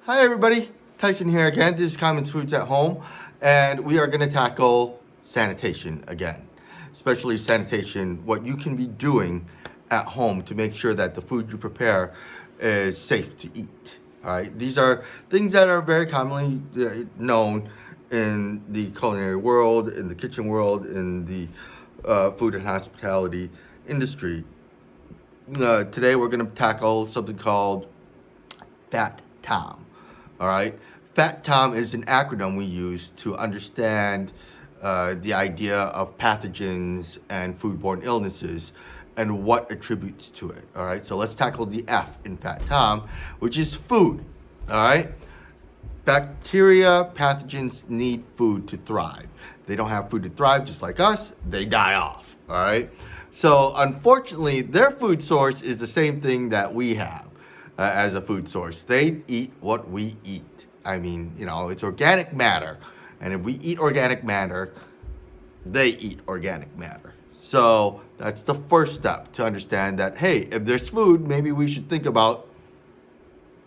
Hi everybody, Tyson here again. This is Commons Foods at Home, and we are going to tackle sanitation again. Especially sanitation, what you can be doing at home to make sure that the food you prepare is safe to eat. All right, these are things that are very commonly known in the culinary world, in the kitchen world, in the food and hospitality industry. Today we're going to tackle something called Fat Tom. All right. Fat Tom is an acronym we use to understand the idea of pathogens and foodborne illnesses and what attributes to it. All right. So let's tackle the F in Fat Tom, which is food. All right. Bacteria, pathogens need food to thrive. They don't have food to thrive, just like us, they die off. All right. So unfortunately, their food source is the same thing that we have as a food source. They eat what we eat. I mean, it's organic matter. And if we eat organic matter, they eat organic matter. So that's the first step to understand that, hey, if there's food, maybe we should think about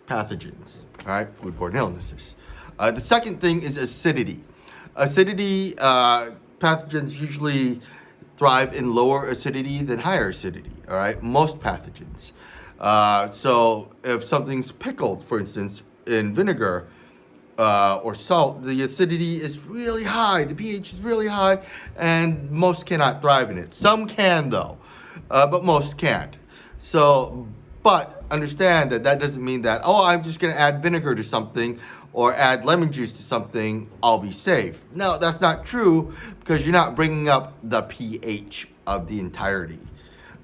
pathogens, all right, foodborne illnesses. The second thing is acidity. Acidity, pathogens usually thrive in lower acidity than higher acidity, all right, most pathogens. So if something's pickled, for instance, in vinegar or salt, the acidity is really high, the pH is really high, and most cannot thrive in it. Some can though, but most can't. So, but understand that that doesn't mean that, oh, I'm just going to add vinegar to something or add lemon juice to something, I'll be safe. No, that's not true because you're not bringing up the pH of the entirety.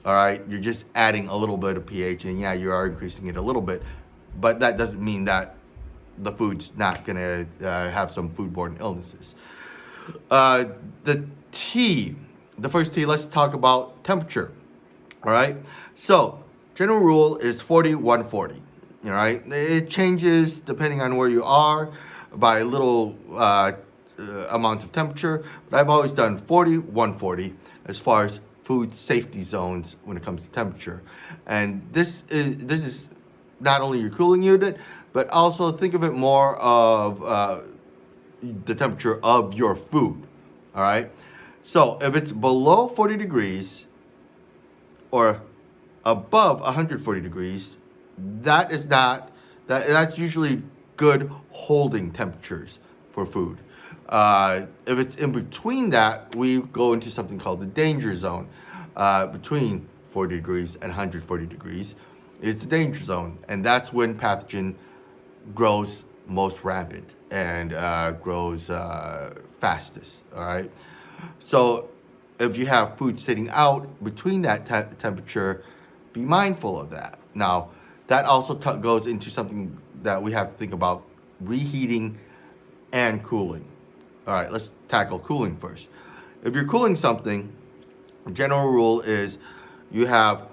All right, you're just adding a little bit of pH, and yeah, you are increasing it a little bit, but that doesn't mean that the food's not gonna have some foodborne illnesses. The T, the first T, let's talk about temperature. All right, so general rule is 40, 140. All right, it changes depending on where you are by a little amount of temperature, but I've always done 40, 140 as far as food safety zones when it comes to temperature. And this is not only your cooling unit, but also think of it more of the temperature of your food. All right. So if it's below 40 degrees or above 140 degrees, that's usually good holding temperatures for food. If it's in between that, we go into something called the danger zone. Between 40 degrees and 140 degrees is the danger zone. And that's when pathogen grows most rampant and grows fastest. All right. So if you have food sitting out between that temperature, be mindful of that. Now, that also goes into something that we have to think about: reheating and cooling. All right, let's tackle cooling first. If you're cooling something, the general rule is you have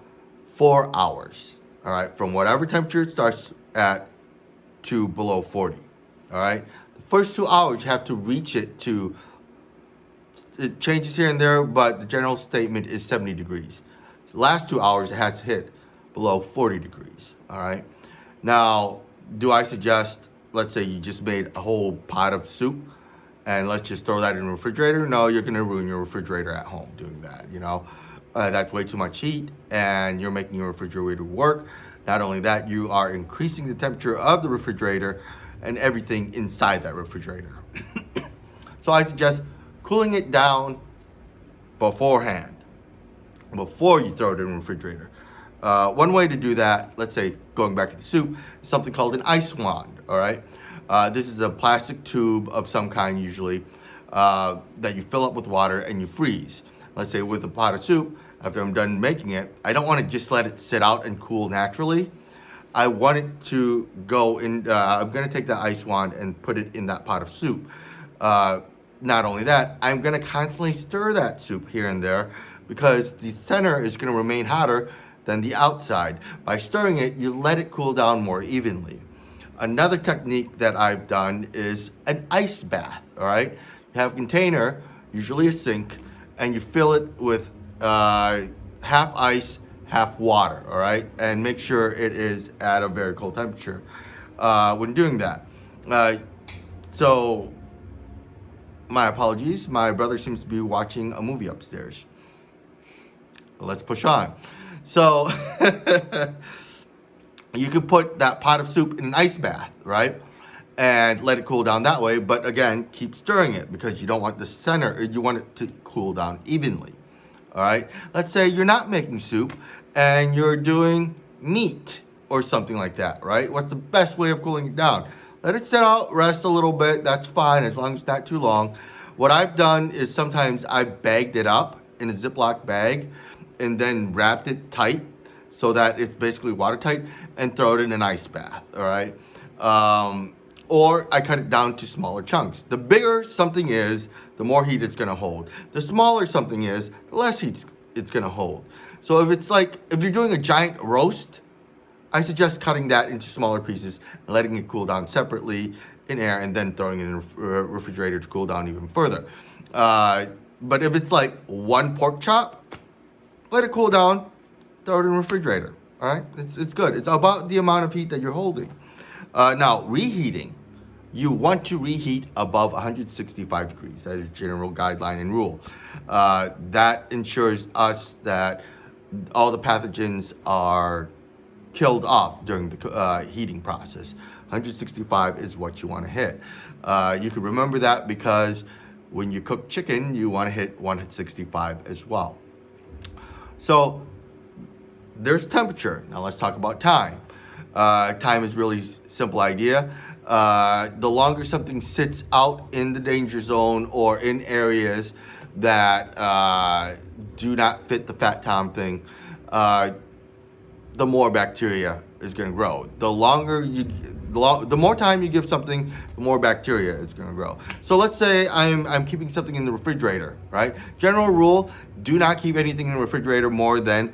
4 hours, all right, from whatever temperature it starts at to below 40, all right? The first 2 hours, you have to reach it to, it changes here and there, but the general statement is 70 degrees. The last 2 hours, it has to hit below 40 degrees, all right? Now, do I suggest, let's say you just made a whole pot of soup, and let's just throw that in the refrigerator? No, you're going to ruin your refrigerator at home doing that, That's way too much heat, and you're making your refrigerator work. Not only that, you are increasing the temperature of the refrigerator and everything inside that refrigerator. So I suggest cooling it down beforehand, before you throw it in the refrigerator. One way to do that, let's say going back to the soup, is something called an ice wand, all right? This is a plastic tube of some kind, usually, that you fill up with water and you freeze. Let's say with a pot of soup, after I'm done making it, I don't want to just let it sit out and cool naturally. I want it to go in, I'm going to take the ice wand and put it in that pot of soup. Not only that, I'm going to constantly stir that soup here and there because the center is going to remain hotter than the outside. By stirring it, you let it cool down more evenly. Another technique that I've done is an ice bath, all right? You have a container, usually a sink, and you fill it with half ice, half water, all right? And make sure it is at a very cold temperature. when doing that. So my apologies. My brother seems to be watching a movie upstairs. Let's push on. So you could put that pot of soup in an ice bath, right? And let it cool down that way. But again, keep stirring it because you don't want the center, you want it to cool down evenly. All right. Let's say you're not making soup and you're doing meat or something like that, right? What's the best way of cooling it down? Let it sit out, rest a little bit. That's fine as long as it's not too long. What I've done is sometimes I've bagged it up in a Ziploc bag and then wrapped it tight so that it's basically watertight and throw it in an ice bath, all right? Or I cut it down to smaller chunks. The bigger something is, the more heat it's gonna hold. The smaller something is, the less heat it's gonna hold. So if you're doing a giant roast, I suggest cutting that into smaller pieces and letting it cool down separately in air and then throwing it in the refrigerator to cool down even further. But if it's like one pork chop, let it cool down, throw it in the refrigerator. All right, it's good. It's about the amount of heat that you're holding. Now, reheating. You want to reheat above 165 degrees. That is general guideline and rule. That ensures us that all the pathogens are killed off during the heating process. 165 is what you want to hit. You can remember that because when you cook chicken, you want to hit 165 as well. So there's temperature. Now let's talk about time. Time is really simple idea. The longer something sits out in the danger zone or in areas that do not fit the fat tom thing, the more bacteria is going to grow. The more time you give something, the more bacteria is going to grow. So let's say I'm keeping something in the refrigerator, right? General rule: do not keep anything in the refrigerator more than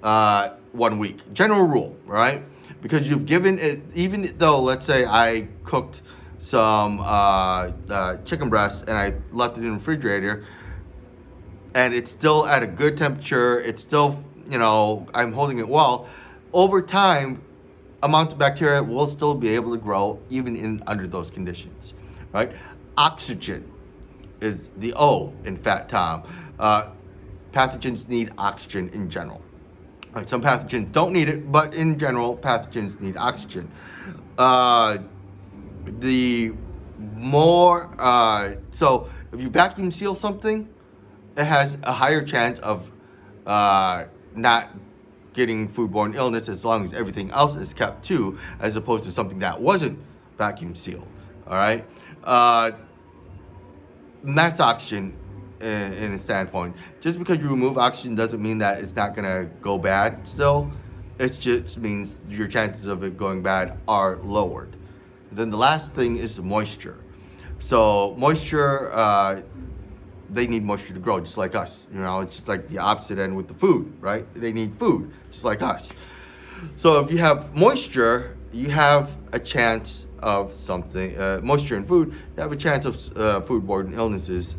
1 week. General rule, right? Because you've given it, even though, let's say I cooked some chicken breast and I left it in the refrigerator and it's still at a good temperature, it's still, I'm holding it well, over time, amounts of bacteria will still be able to grow even under those conditions, right? Oxygen is the O in fat tom. Pathogens need oxygen in general. Right, some pathogens don't need it, but in general, pathogens need oxygen. So if you vacuum seal something, it has a higher chance of not getting foodborne illness as long as everything else is kept too, as opposed to something that wasn't vacuum sealed. All right, and that's oxygen in a standpoint. Just because you remove oxygen doesn't mean that it's not gonna go bad still. It just means your chances of it going bad are lowered. Then the last thing is moisture. So moisture, they need moisture to grow just like us. It's just like the opposite end with the food, right? They need food just like us. So if you have moisture, you have a chance of something, moisture in food, you have a chance of foodborne illnesses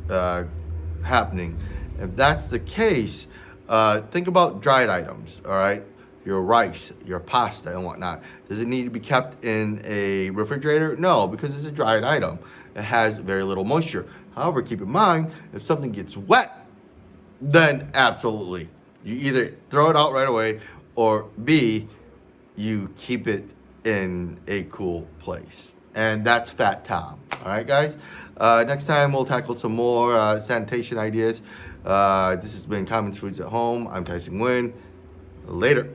happening. If that's the case, think about dried items, all right? Your rice, your pasta, and whatnot. Does it need to be kept in a refrigerator? No, because it's a dried item. It has very little moisture. However, keep in mind, if something gets wet, then absolutely. You either throw it out right away, or B, you keep it in a cool place. And that's Fat Tom. All right, guys? Next time, we'll tackle some more sanitation ideas. This has been Commons Foods at Home. I'm Tyson Nguyen. Later.